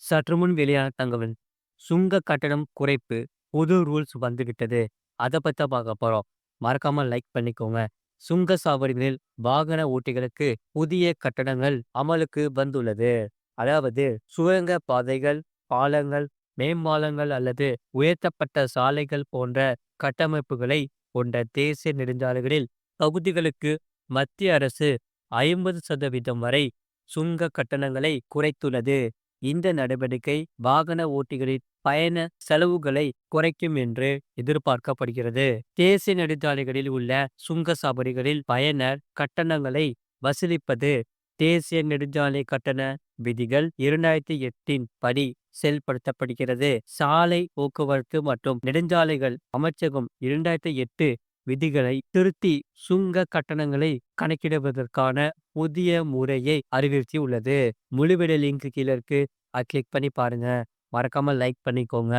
சற்று முன் வெளியான தகவல். சுங்க கட்டணம் குறைப்பு. புது ரூல்ஸ் வந்துவிட்டது. அத பத்தி தான் பார்க்க போறோம். மறக்காம லைக் பண்ணிக்கோங்க. சுங்க சாவடிகளில் வாகன ஓட்டிகளுக்கு புதிய கட்டணங்கள் அமலுக்கு வந்துள்ளது. அதாவது சுரங்க பாதைகள், பாலங்கள், மேம்பாலங்கள் அல்லது உயர்த்தப்பட்ட சாலைகள் போன்ற கட்டமைப்புகளை கொண்ட தேசிய நெடுஞ்சாலைகளில் பகுதிகளுக்கு மத்திய அரசு 50% வரை சுங்க கட்டணங்களை குறைத்துள்ளது. இந்த நடவடிக்கை வாகன ஓட்டிகளின் பயண செலவுகளை குறைக்கும் என்று எதிர்பார்க்கப்படுகிறது. தேசிய நெடுஞ்சாலைகளில் உள்ள சுங்க சாவடிகளில் பயனர் கட்டணங்களை வசூலிப்பது தேசிய நெடுஞ்சாலை கட்டண விதிகள் 2008 படி செயல்படுத்தப்படுகிறது. சாலை போக்குவரத்து மற்றும் நெடுஞ்சாலைகள் அமைச்சகம் 2008 விதிகளை திருத்தி சுங்க கட்டணங்களை கணக்கிடுவதற்கான புதிய முறையை அறிவுறுத்தியுள்ளது. முழு வீடியோ லிங்க் கீழ இருக்கு. கிளிக் பண்ணி பாருங்க. மறக்காம லைக் பண்ணிக்கோங்க.